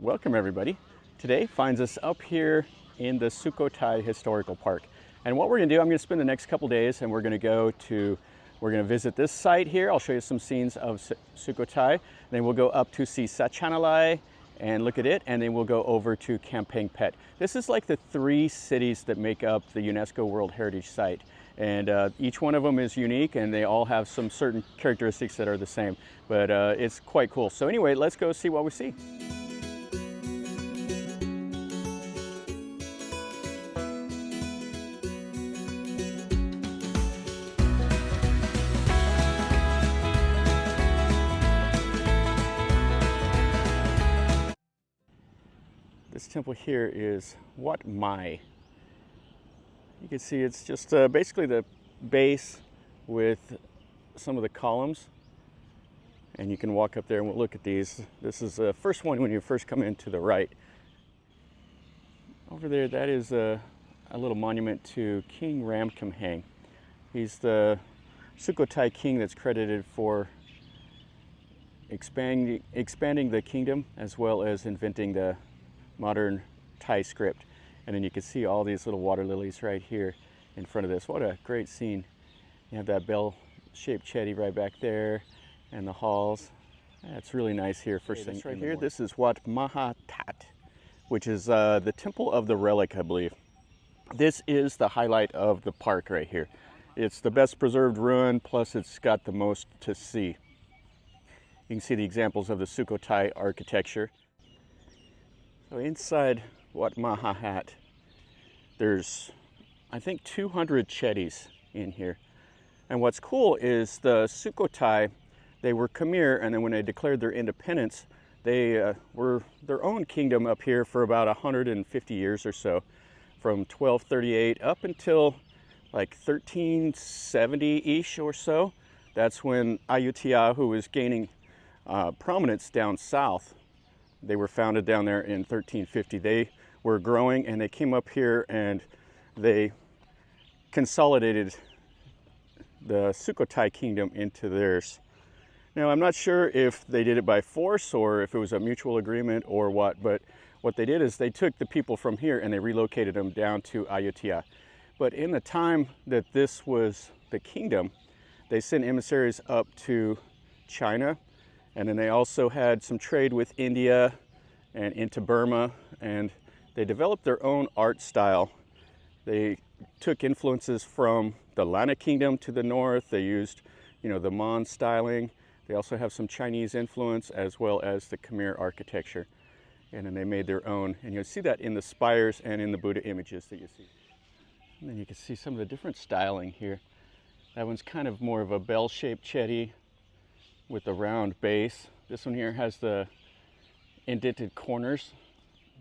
Welcome everybody. Today finds us up here in the Sukhothai Historical Park. And what we're going to do, I'm going to spend the next couple days and we're going to visit this site here. I'll show you some scenes of Sukhothai. Then we'll go up to see Satchanalai and look at it, and then we'll go over to Kamphaeng Phet. This is like the three cities that make up the UNESCO World Heritage Site. And each one of them is unique and they all have some certain characteristics that are the same. But it's quite cool. So anyway, let's go see what we see. This temple here is Wat Mahathat. You can see it's just basically the base with some of the columns, and you can walk up there and we'll look at these. This is the first one when you first come in to the right. Over there, that is a little monument to King Kamphaeng. He's the Sukhothai king that's credited for expanding the kingdom as well as inventing the modern Thai script. And then you can see all these little water lilies right here in front of this. What a great scene. You have that bell-shaped chetty right back there and the halls. That's really nice here. First thing right here, this is Wat Mahathat, which is the Temple of the Relic, I believe. This is the highlight of the park right here. It's the best preserved ruin, plus it's got the most to see. You can see the examples of the Sukhothai architecture. So inside Wat Mahathat, there's, I think, 200 chetties in here. And what's cool is the Sukhothai, they were Khmer, and then when they declared their independence, they were their own kingdom up here for about 150 years or so, from 1238 up until like 1370-ish or so. That's when Ayutthaya, who was gaining prominence down south, they were founded down there in 1350. They were growing and they came up here and they consolidated the Sukhothai Kingdom into theirs. Now, I'm not sure if they did it by force or if it was a mutual agreement or what, but what they did is they took the people from here and they relocated them down to Ayutthaya. But in the time that this was the kingdom, they sent emissaries up to China, and then they also had some trade with India and into Burma, and they developed their own art style. They took influences from the Lana Kingdom to the north. They used, the Mon styling. They also have some Chinese influence as well as the Khmer architecture. And then they made their own, and you'll see that in the spires and in the Buddha images that you see. And then you can see some of the different styling here. That one's kind of more of a bell-shaped chetty with the round base. This one here has the indented corners.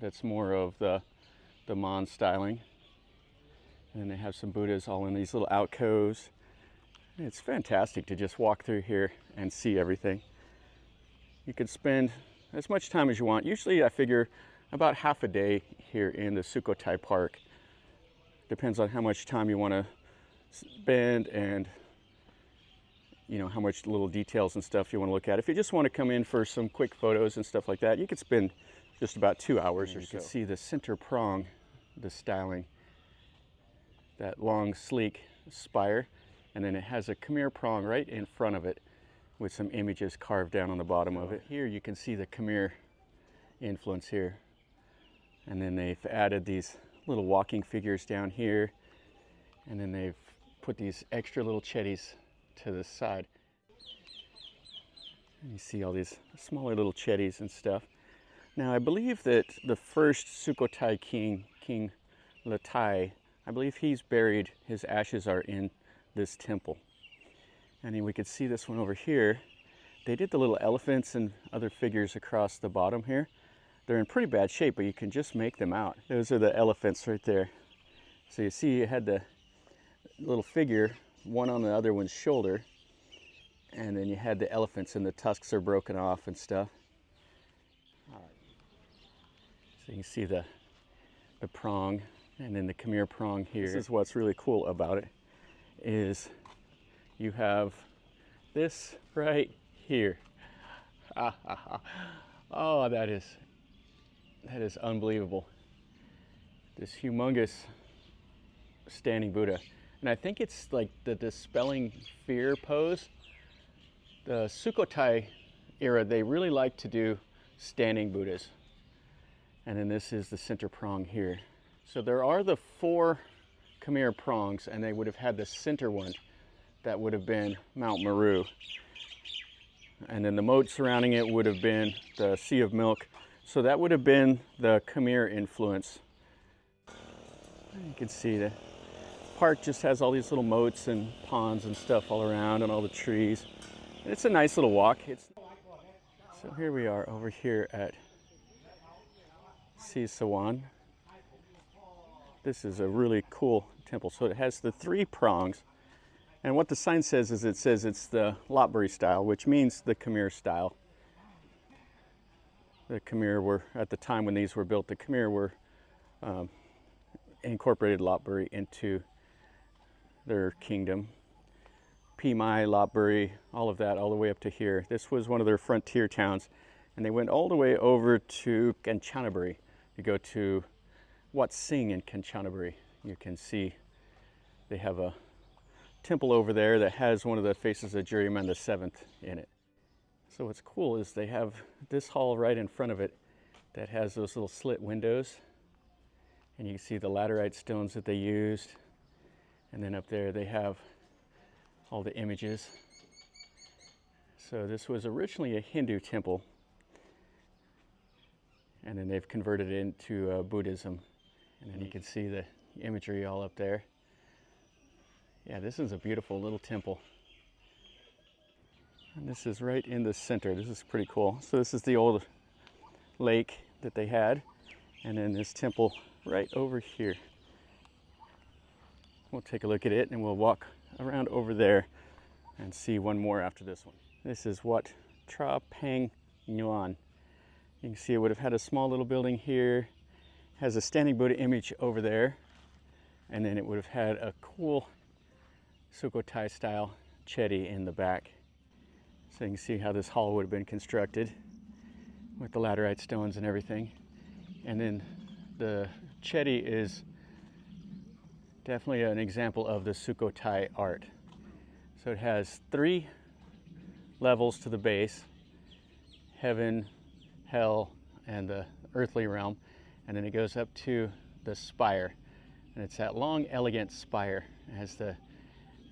That's more of the Mon styling. And then they have some Buddhas all in these little alcoves. It's fantastic to just walk through here and see everything. You could spend as much time as you want. Usually I figure about half a day here in the Sukhothai Park. Depends on how much time you want to spend and how much little details and stuff you want to look at. If you just want to come in for some quick photos and stuff like that, you could spend just about 2 hours or so. You can see the center prong, the styling, that long, sleek spire, and then it has a Khmer prong right in front of it with some images carved down on the bottom of it. Here you can see the Khmer influence here. And then they've added these little walking figures down here, and then they've put these extra little chetties to the side. And you see all these smaller little chetties and stuff. Now, I believe that the first Sukhothai king, King Latai, I believe he's buried, his ashes are in this temple. And then we could see this one over here. They did the little elephants and other figures across the bottom here. They're in pretty bad shape, but you can just make them out. Those are the elephants right there. So you see you had the little figure, one on the other one's shoulder, and then you had the elephants and the tusks are broken off and stuff. So you can see the prong and then the Khmer prong here. This is what's really cool about it, is you have this right here. Oh, that is That is unbelievable. This humongous standing Buddha. And I think it's like the dispelling fear pose. The Sukhothai era, they really like to do standing Buddhas. And then this is the center prong here. So there are the 4 Khmer prongs, and they would have had the center one that would have been Mount Meru. And then the moat surrounding it would have been the Sea of Milk. So that would have been the Khmer influence. You can see the park just has all these little moats and ponds and stuff all around, and all the trees. And it's a nice little walk. So here we are over here at Si Sawan. This is a really cool temple. So it has the 3 prongs. And what the sign says is it says it's the Lopburi style, which means the Khmer style. The Khmer were, at the time when these were built, the Khmer were incorporated Lopburi into their kingdom. Pimai, Lopburi, all of that, all the way up to here. This was one of their frontier towns. And they went all the way over to Kanchanaburi. You go to Wat Sing in Kanchanaburi. You can see they have a temple over there that has one of the faces of Juriman VII in it. So what's cool is they have this hall right in front of it that has those little slit windows. And you can see the laterite stones that they used. And then up there they have all the images. So this was originally a Hindu temple. And then they've converted it into Buddhism. And then you can see the imagery all up there. Yeah, this is a beautiful little temple. And this is right in the center. This is pretty cool. So this is the old lake that they had. And then this temple right over here. We'll take a look at it and we'll walk around over there and see one more after this one. This is Wat Mahathat. You can see it would have had a small little building here. Has a standing Buddha image over there. And then it would have had a cool Sukhothai style chedi in the back. So you can see how this hall would have been constructed with the laterite stones and everything. And then the chedi is definitely an example of the Sukhothai art. So it has 3 levels to the base: heaven, hell, and the earthly realm. And then it goes up to the spire. And it's that long, elegant spire. It has the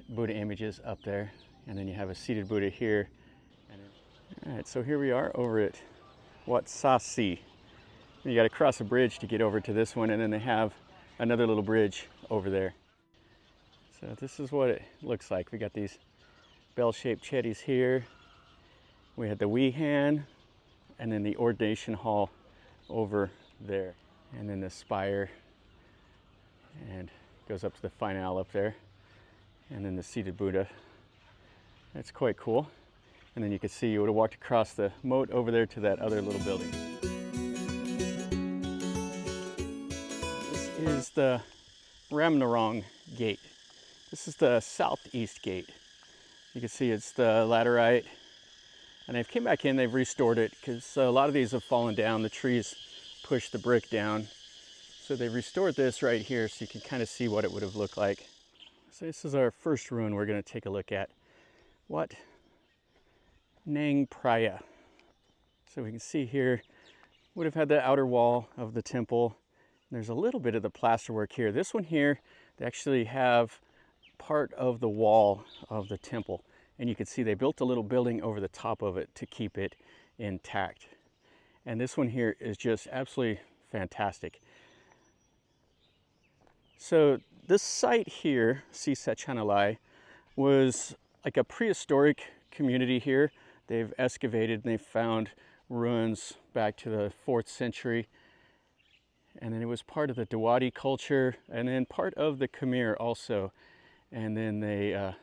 Buddha images up there. And then you have a seated Buddha here. All right, so here we are over at Wat Sasi. You got to cross a bridge to get over to this one, and then they have another little bridge over there. So this is what it looks like. We got these bell-shaped chedis here. We had the Wehan, and then the ordination hall over there. And then the spire, and goes up to the finale up there. And then the seated Buddha. That's quite cool. And then you can see you would have walked across the moat over there to that other little building. This is the Ramnarong gate. This is the southeast gate. You can see it's the laterite. And they've came back in, they've restored it because a lot of these have fallen down. The trees pushed the brick down. So they restored this right here so you can kind of see what it would have looked like. So this is our first ruin we're going to take a look at. Wat Nang Praya. So we can see here, would have had the outer wall of the temple. There's a little bit of the plasterwork here. This one here, they actually have part of the wall of the temple. And you can see they built a little building over the top of it to keep it intact. And this one here is just absolutely fantastic. So this site here, Satchanalai, was like a prehistoric community here. They've excavated and they've found ruins back to the 4th century. And then it was part of the Dawadi culture and then part of the Khmer also. And then they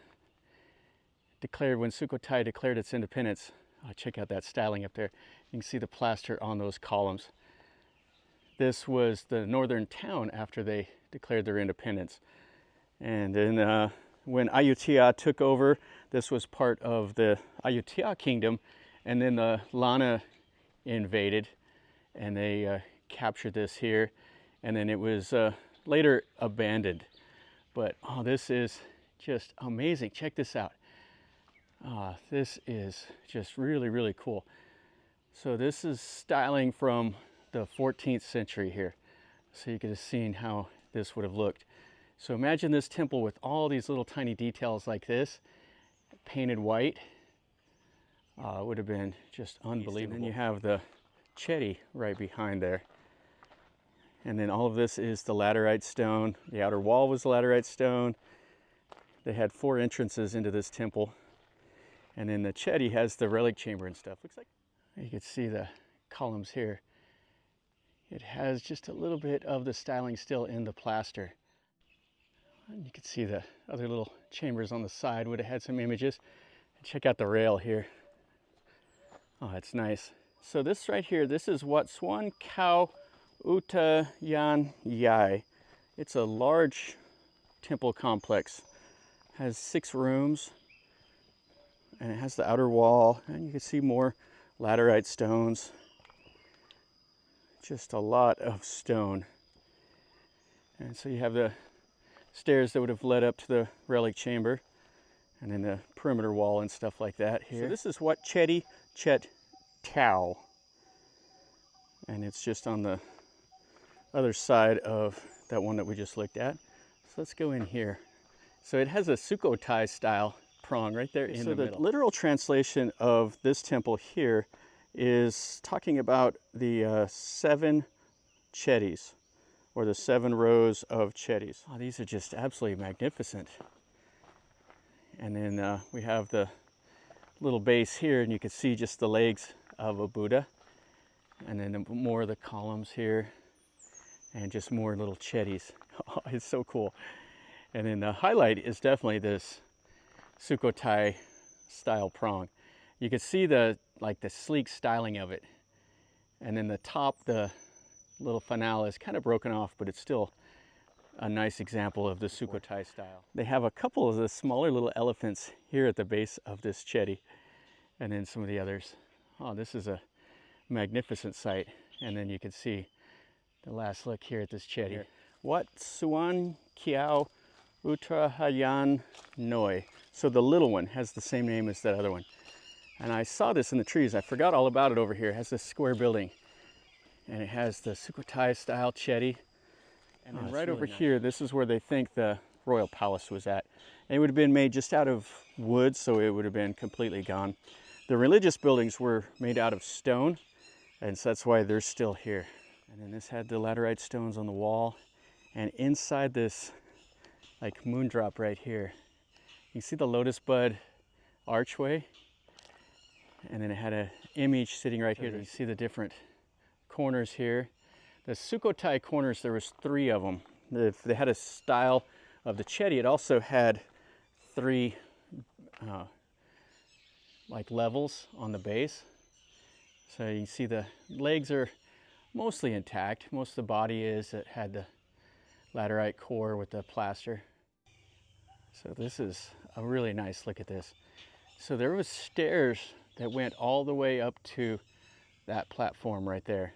declared, when Sukhothai declared its independence, check out that styling up there. You can see the plaster on those columns. This was the northern town after they declared their independence. And then when Ayutthaya took over, this was part of the Ayutthaya Kingdom. And then the Lana invaded and they captured this here, and then it was later abandoned. But oh, this is just amazing. Check this out. This is just really, really cool. So this is styling from the 14th century here. So you could have seen how this would have looked. So imagine this temple with all these little tiny details like this, painted white. It would have been just unbelievable. And then you have the chetty right behind there. And then all of this is the laterite stone. The outer wall was the laterite stone. They had 4 entrances into this temple. And then the chetty has the relic chamber and stuff. Looks like you can see the columns here. It has just a little bit of the styling still in the plaster. And you can see the other little chambers on the side would have had some images. Check out the rail here. Oh, it's nice. So this right here, this is Wat Swan Khao Uttayan Yai. It's a large temple complex. It has 6 rooms, and it has the outer wall, and you can see more laterite stones. Just a lot of stone. And so you have the stairs that would have led up to the relic chamber, and then the perimeter wall and stuff like that here. So this is Wat Chetty Chet Tao, and it's just on the other side of that one that we just looked at. So let's go in here. So it has a Sukhothai style prong right there in the middle. So the literal translation of this temple here is talking about the 7 chettys, or the 7 rows of chettys. Oh, these are just absolutely magnificent. And then we have the little base here, and you can see just the legs of a Buddha. And then more of the columns here, and just more little chettys. Oh, it's so cool. And then the highlight is definitely this Sukhothai style prong. You can see the sleek styling of it. And then the top, the little fanal is kind of broken off, but it's still a nice example of the Sukhothai style. They have a couple of the smaller little elephants here at the base of this chetty, and then some of the others. Oh, this is a magnificent sight. And then you can see the last look here at this chetty. Wat Suan Kiao Uttarayan Noi. So the little one has the same name as that other one. And I saw this in the trees. I forgot all about it over here. It has this square building, and it has the Sukhothai style chetty. And then right over here, this is where they think the royal palace was at. And it would have been made just out of wood, so it would have been completely gone. The religious buildings were made out of stone, and so that's why they're still here. And then this had the laterite stones on the wall. And inside this like moon drop right here, you see the lotus bud archway. And then it had an image sitting right here. You see the different corners here. The Sukhothai corners, there was 3 of them. They had a style of the chetty. It also had 3 like levels on the base. So you see the legs are mostly intact. Most of the body is. It had the laterite core with the plaster. So this is a really nice look at this. So there was stairs that went all the way up to that platform right there.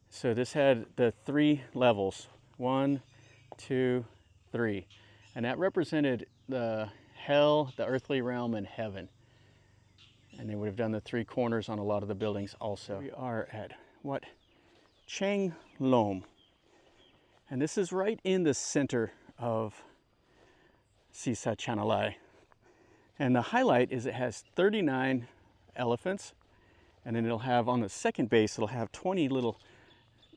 So this had the 3 levels, 1, 2, 3. And that represented the hell, the earthly realm, and heaven. And they would have done the 3 corners on a lot of the buildings also. We are at Wat Cheng Lom. And this is right in the center of Satchanalai. And the highlight is it has 39 elephants, and then it'll have on the second base, it'll have 20 little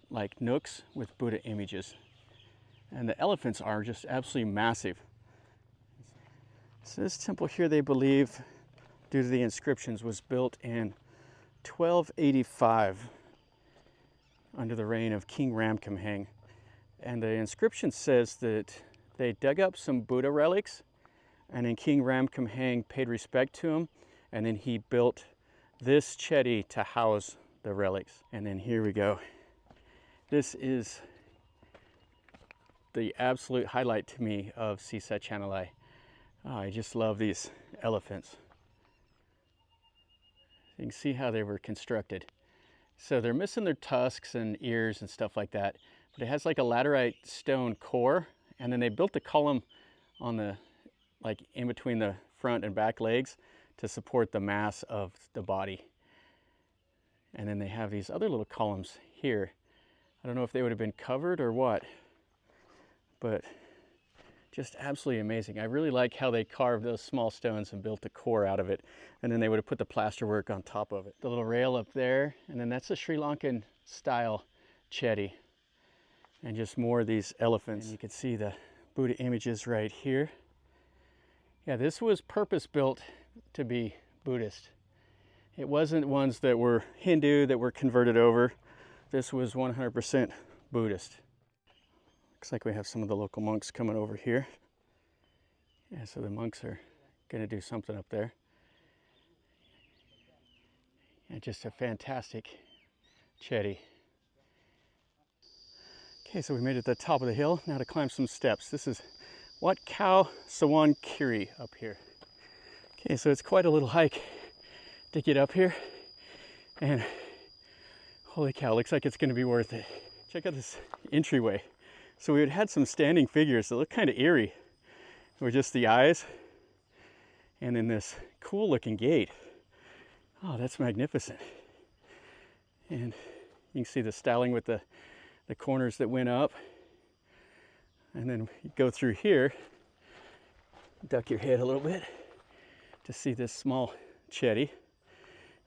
like nooks with Buddha images. And the elephants are just absolutely massive. So this temple here, they believe, due to the inscriptions, was built in 1285 under the reign of King Kamphaeng. And the inscription says that they dug up some Buddha relics, and then King Kamphaeng paid respect to him, and then he built this chetty to house the relics. And then here we go. This is the absolute highlight to me of Satchanalai. Oh, I just love these elephants. You can see how they were constructed. So they're missing their tusks and ears and stuff like that, but it has like a laterite stone core, and then they built the column on the, like in between the front and back legs to support the mass of the body. And then they have these other little columns here. I don't know if they would have been covered or what, but just absolutely amazing. I really like how they carved those small stones and built the core out of it. And then they would have put the plaster work on top of it. The little rail up there, and then that's a Sri Lankan style chetty. And just more of these elephants. And you can see the Buddha images right here. Yeah, this was purpose built to be Buddhist. It wasn't ones that were Hindu that were converted over. This was 100% Buddhist. Looks like we have some of the local monks coming over here. Yeah, so the monks are gonna do something up there. And just a fantastic chetty. Okay, so we made it to the top of the hill. Now to climb some steps. This is Wat Khao Sawan Kiri up here. Okay, so it's quite a little hike to get up here. And holy cow, looks like it's gonna be worth it. Check out this entryway. So we had some standing figures that look kind of eerie. They were just the eyes. And then this cool looking gate. Oh, that's magnificent. And you can see the styling with the corners that went up. And then you go through here, duck your head a little bit to see this small chetty.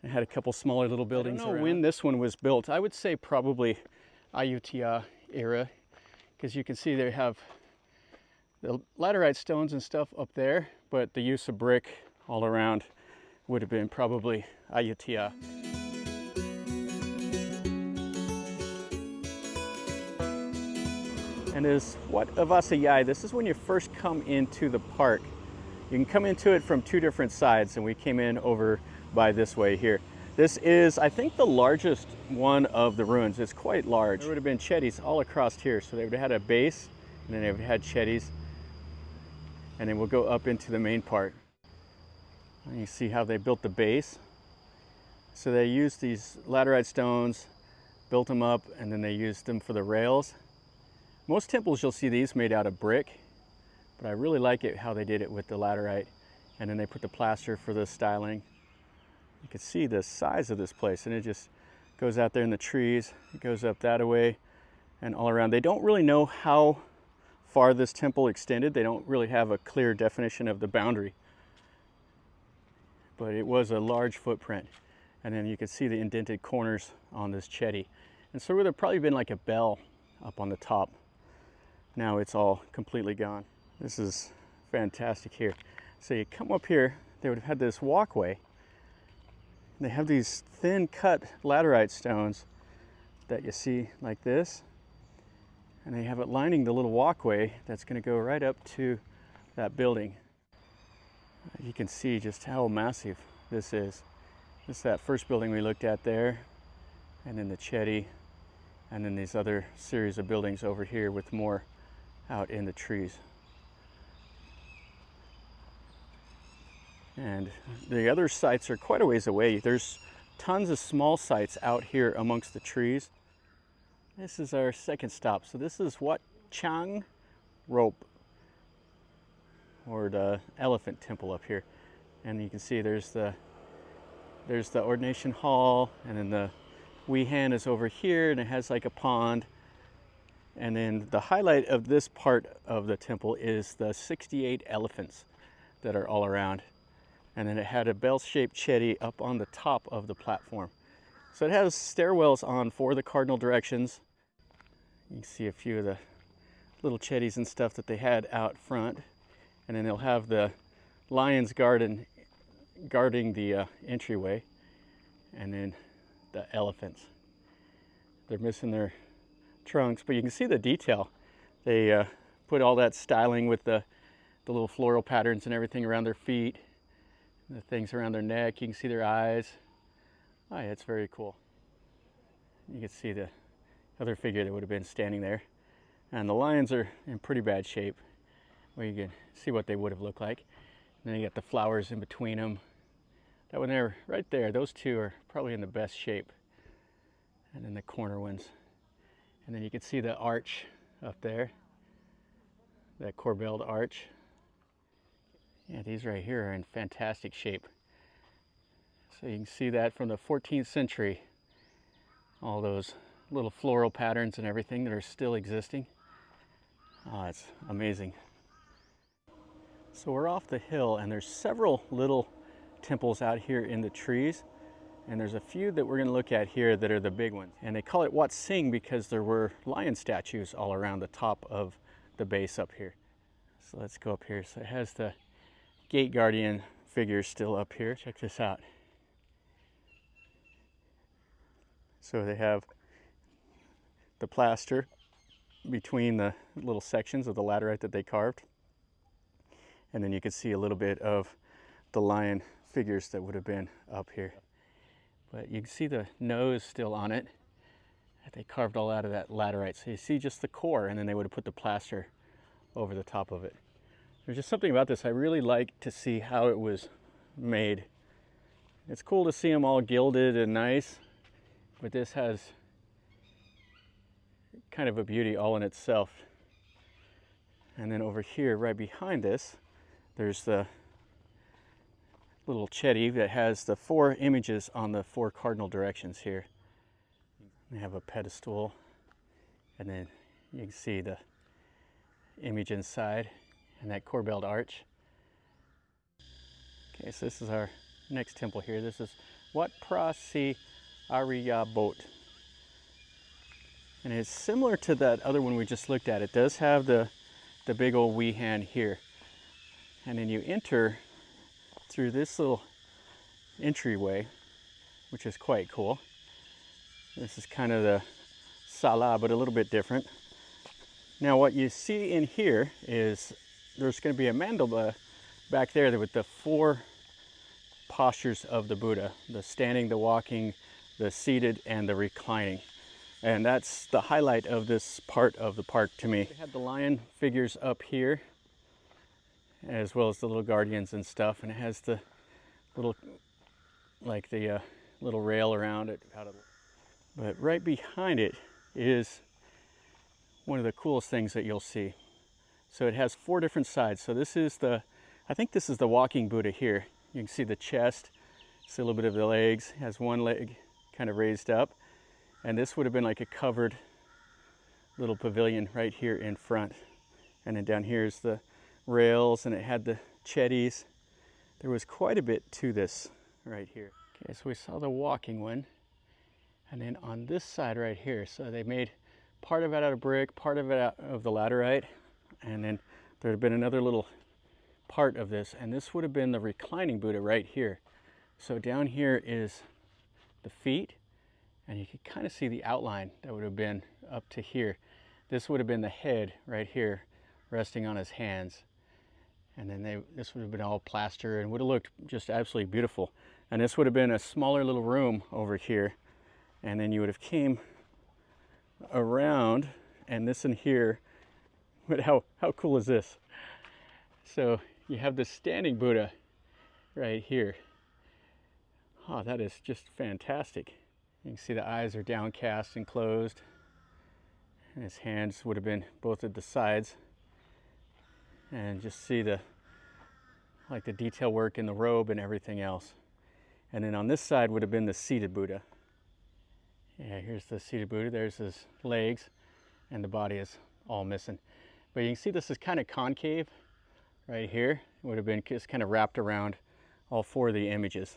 It had a couple smaller little buildings around. I don't know when this one was built. I would say probably Ayutthaya era, because you can see they have the laterite stones and stuff up there, but the use of brick all around would have been probably Ayutthaya. And is Wat Avasayai. This is when you first come into the park. You can come into it from two different sides, and we came in over by this way here. This is, I think, the largest one of the ruins. It's quite large. There would have been chetties all across here. So they would have had a base, and then they would have had chetties. And then we'll go up into the main part. And you see how they built the base. So they used these laterite stones, built them up, and then they used them for the rails. Most temples you'll see these made out of brick, but I really like it how they did it with the laterite. And then they put the plaster for the styling. You can see the size of this place, and it just goes out there in the trees. It goes up that way and all around. They don't really know how far this temple extended. They don't really have a clear definition of the boundary, but it was a large footprint. And then you can see the indented corners on this chetty. And so there would have probably been like a bell up on the top. Now it's all completely gone. This is fantastic here. So you come up here, they would have had this walkway. They have these thin cut laterite stones that you see like this. And they have it lining the little walkway that's going to go right up to that building. You can see just how massive this is. This is that first building we looked at there, and then the chetty, and then these other series of buildings over here with more out in the trees. And the other sites are quite a ways away. There's tons of small sites out here amongst the trees. This is our second stop. So this is Wat Chang Rope, or the elephant temple up here. And you can see there's the ordination hall, and then the Wehan is over here, and it has like a pond. And then the highlight of this part of the temple is the 68 elephants that are all around. And then it had a bell-shaped chetty up on the top of the platform. So it has stairwells on for the cardinal directions. You can see a few of the little chetties and stuff that they had out front. And then they'll have the lion's garden guarding the entryway. And then the elephants. They're missing their trunks, but you can see the detail. They put all that styling with the little floral patterns and everything around their feet, the things around their neck. You can see their eyes. Oh yeah, it's very cool. You can see the other figure that would have been standing there. And the lions are in pretty bad shape, where you can see what they would have looked like. And then you got the flowers in between them. That one there, right there, those two are probably in the best shape. and then the corner ones. And then you can see the arch up there, that corbelled arch. Yeah, these right here are in fantastic shape. So you can see that from the 14th century, all those little floral patterns and everything that are still existing. Oh, it's amazing. So we're off the hill and there's several little temples out here in the trees. And there's a few that we're going to look at here that are the big ones. And they call it Wat Sing because there were lion statues all around the top of the base up here. So let's go up here. So it has the gate guardian figure still up here. Check this out. So they have the plaster between the little sections of the laterite that they carved. And then you can see a little bit of the lion figures that would have been up here. But you can see the nose still on it. They carved all out of that laterite. So you see just the core, and then they would have put the plaster over the top of it. There's just something about this. I really like to see how it was made. It's cool to see them all gilded and nice, but this has kind of a beauty all in itself. And then over here, right behind this, there's the little chetty that has the 4 images on the 4 cardinal directions here. They have a pedestal, and then you can see the image inside and that corbelled arch. Okay, so this is our next temple here. This is Wat Mahathat. And it's similar to that other one we just looked at. It does have the big old Weehan here. And then you enter through this little entryway, which is quite cool. This is kind of the sala, but a little bit different. Now what you see in here is there's going to be a mandala back there with the 4 postures of the Buddha: the standing, the walking, the seated, and the reclining. And that's the highlight of this part of the park to me. They had the lion figures up here, as well as the little guardians and stuff, and it has the little, like the little rail around it. But right behind it is one of the coolest things that you'll see. So it has 4 different sides. So this is I think this is the walking Buddha here. You can see the chest, see a little bit of the legs. It has one leg kind of raised up. And this would have been like a covered little pavilion right here in front. And then down here is the rails, and it had the chetties. There was quite a bit to this right here. Okay, so we saw the walking one. And then on this side right here, so they made part of it out of brick, part of it out of the laterite. And then there had been another little part of this, and this would have been the reclining Buddha right here. So down here is the feet, and you can kind of see the outline that would have been up to here. This would have been the head right here, resting on his hands. And then this would have been all plaster and would have looked just absolutely beautiful. And this would have been a smaller little room over here. And then you would have came around, and this in here. But how cool is this? So you have the standing Buddha right here. Oh, that is just fantastic. You can see the eyes are downcast and closed. And his hands would have been both at the sides. And just see the detail work in the robe and everything else. And then on this side would have been the seated Buddha. Yeah, here's the seated Buddha. There's his legs, and the body is all missing. But you can see this is kind of concave right here. It would have been just kind of wrapped around all 4 of the images.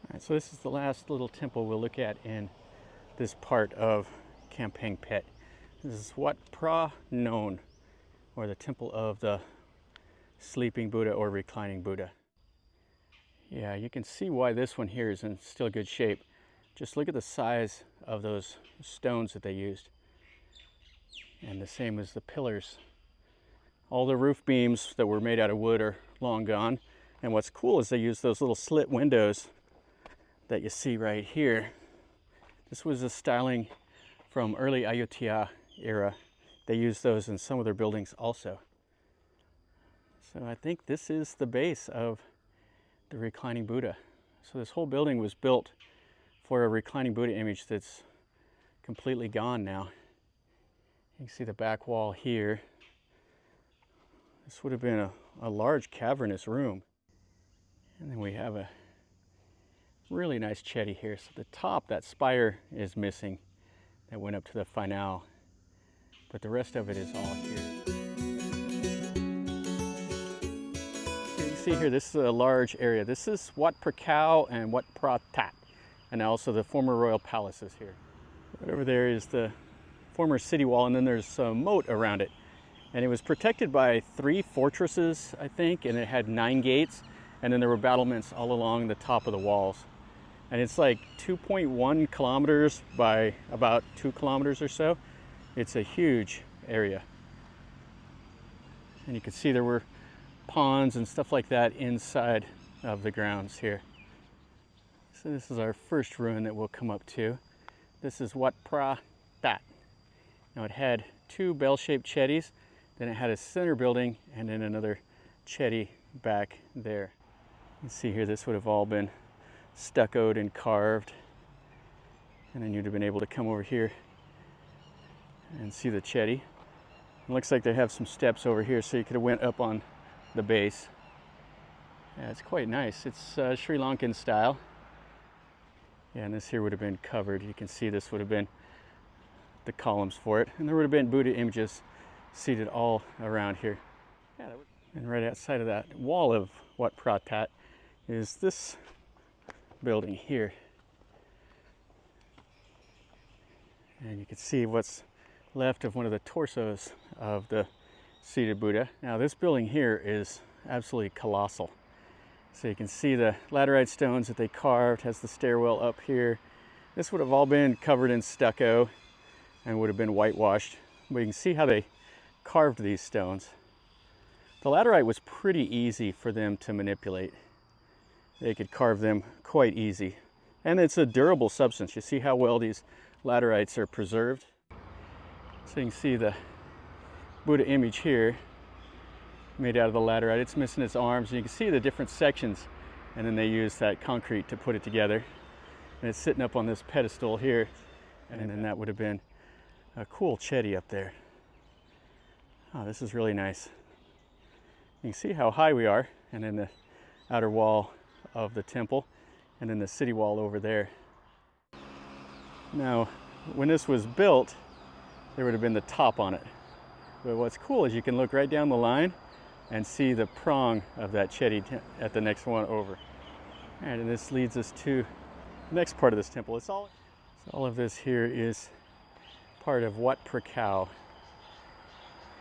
All right, so this is the last little temple we'll look at in this part of Kamphaeng Phet. This is Wat Mahathat, or the temple of the sleeping Buddha or reclining Buddha. Yeah, you can see why this one here is in still good shape. Just look at the size of those stones that they used. And the same as the pillars. All the roof beams that were made out of wood are long gone. And what's cool is they used those little slit windows that you see right here. This was a styling from early Ayutthaya era. They used those in some of their buildings also. So I think this is the base of the reclining Buddha. So this whole building was built for a reclining Buddha image that's completely gone now. You can see the back wall here. This would have been a large cavernous room. And then we have a really nice chetty here. So the top, that spire is missing. That went up to the finale. But the rest of it is all here. So you can see here, this is a large area. This is Wat Mahathat and Wat Mahathat, and also the former royal palaces here. Right over there is the former city wall, and then there's a moat around it. And it was protected by 3 fortresses, I think, and it had 9 gates, and then there were battlements all along the top of the walls. And it's like 2.1 kilometers by about 2 kilometers or so. It's a huge area. And you can see there were ponds and stuff like that inside of the grounds here. So this is our first ruin that we'll come up to. This is Wat Mahathat. Now it had 2 bell-shaped chetties, then it had a center building, and then another chetty back there. You can see here this would have all been stuccoed and carved. And then you'd have been able to come over here and see the chetty. It looks like they have some steps over here, so you could have went up on the base. Yeah, it's quite nice. It's Sri Lankan style. Yeah, and this here would have been covered. You can see this would have been the columns for it. And there would have been Buddha images seated all around here. Yeah, and right outside of that wall of Wat Mahathat is this building here. And you can see what's left of one of the torsos of the seated Buddha. Now this building here is absolutely colossal. So you can see the laterite stones that they carved, has the stairwell up here. This would have all been covered in stucco and would have been whitewashed. But you can see how they carved these stones. The laterite was pretty easy for them to manipulate. They could carve them quite easy. And it's a durable substance. You see how well these laterites are preserved? So you can see the Buddha image here made out of the laterite. It's missing its arms, and you can see the different sections, and then they use that concrete to put it together. And it's sitting up on this pedestal here, and then that would have been a cool chetty up there. Oh, this is really nice. You can see how high we are, and then the outer wall of the temple, and then the city wall over there. Now, when this was built, there would have been the top on it. But what's cool is you can look right down the line and see the prong of that chetty at the next one over. And this leads us to the next part of this temple. So all of this here is part of Wat Mahathat,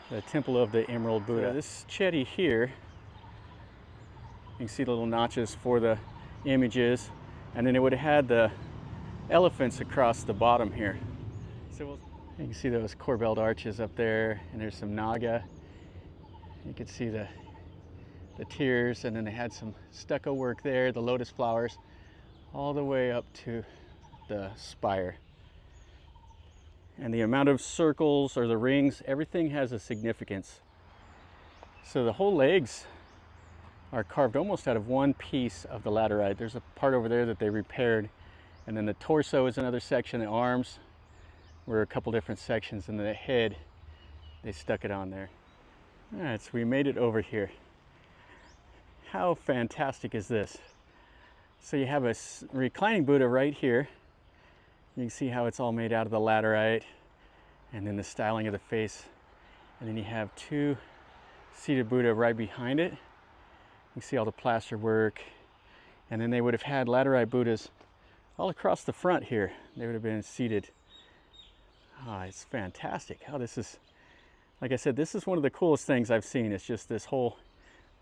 the temple of the Emerald Buddha. So this chetty here, you can see the little notches for the images, and then it would have had the elephants across the bottom here. So you can see those corbelled arches up there, and there's some naga. You can see the tears, and then they had some stucco work there, the lotus flowers, all the way up to the spire. And the amount of circles or the rings, everything has a significance. So the whole legs are carved almost out of one piece of the laterite. There's a part over there that they repaired, and then the torso is another section. The arms were a couple different sections, and the head, they stuck it on there. All right, so we made it over here. How fantastic is this? So you have a reclining Buddha right here. You can see how it's all made out of the laterite, and then the styling of the face. And then you have 2 seated Buddha right behind it. You see all the plaster work. And then they would have had laterite Buddhas all across the front here. They would have been seated. Oh, it's fantastic how this is. Like I said, this is one of the coolest things I've seen. It's just this whole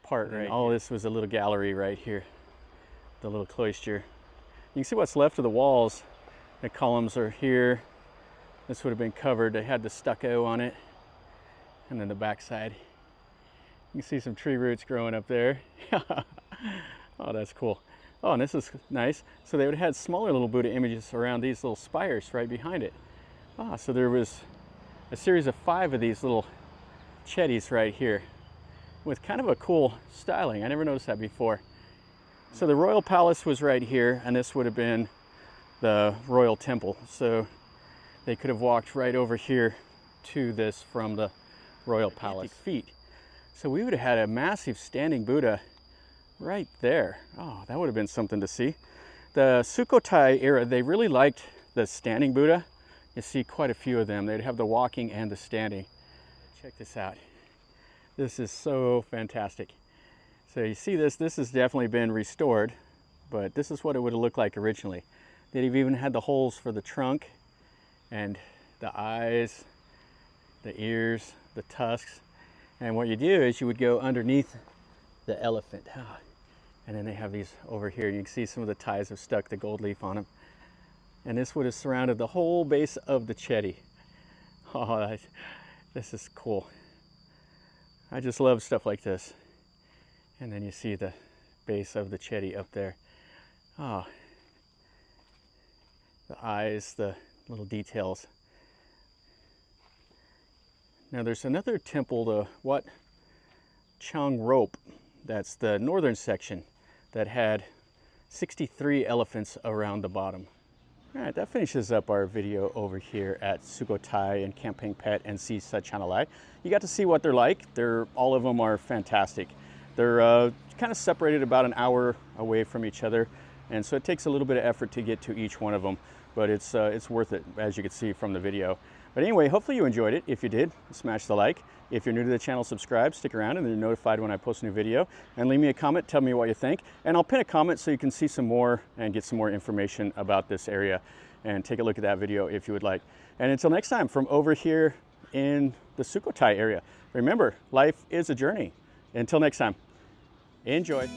part right. All this was a little gallery right here, the little cloister. You can see what's left of the walls. The columns are here. This would have been covered. They had the stucco on it, and then the backside. You can see some tree roots growing up there. Oh, that's cool. Oh, and this is nice. So they would have had smaller little Buddha images around these little spires right behind it. Ah, so there was a series of 5 of these little chetties right here with kind of a cool styling. I never noticed that before. So the royal palace was right here, and this would have been the royal temple. So they could have walked right over here to this from the royal palace. Feet. So we would have had a massive standing Buddha right there. Oh, that would have been something to see. The Sukhothai era, they really liked the standing Buddha. You see quite a few of them. They'd have the walking and the standing. Check this out. This is so fantastic. So you see this has definitely been restored, but this is what it would have looked like originally. They'd have even had the holes for the trunk and the eyes, the ears, the tusks. And what you do is you would go underneath the elephant. And then they have these over here. You can see some of the ties have stuck the gold leaf on them. And this would have surrounded the whole base of the Chedi. Oh, this is cool. I just love stuff like this. And then you see the base of the Chedi up there. Oh, the eyes, the little details. Now there's another temple, the Wat Mahathat. That's the northern section that had 63 elephants around the bottom. All right, that finishes up our video over here at Sukhothai and Kamphaeng Phet and see Satchanalai. You got to see what they're like. All of them are fantastic. They're kind of separated about an hour away from each other, and so it takes a little bit of effort to get to each one of them, but it's worth it, as you can see from the video. But anyway, hopefully you enjoyed it. If you did, smash the like. If you're new to the channel, subscribe, stick around, and then you're notified when I post a new video. And leave me a comment, tell me what you think. And I'll pin a comment so you can see some more and get some more information about this area. And take a look at that video if you would like. And until next time, from over here in the Sukhothai area, remember, life is a journey. Until next time, enjoy.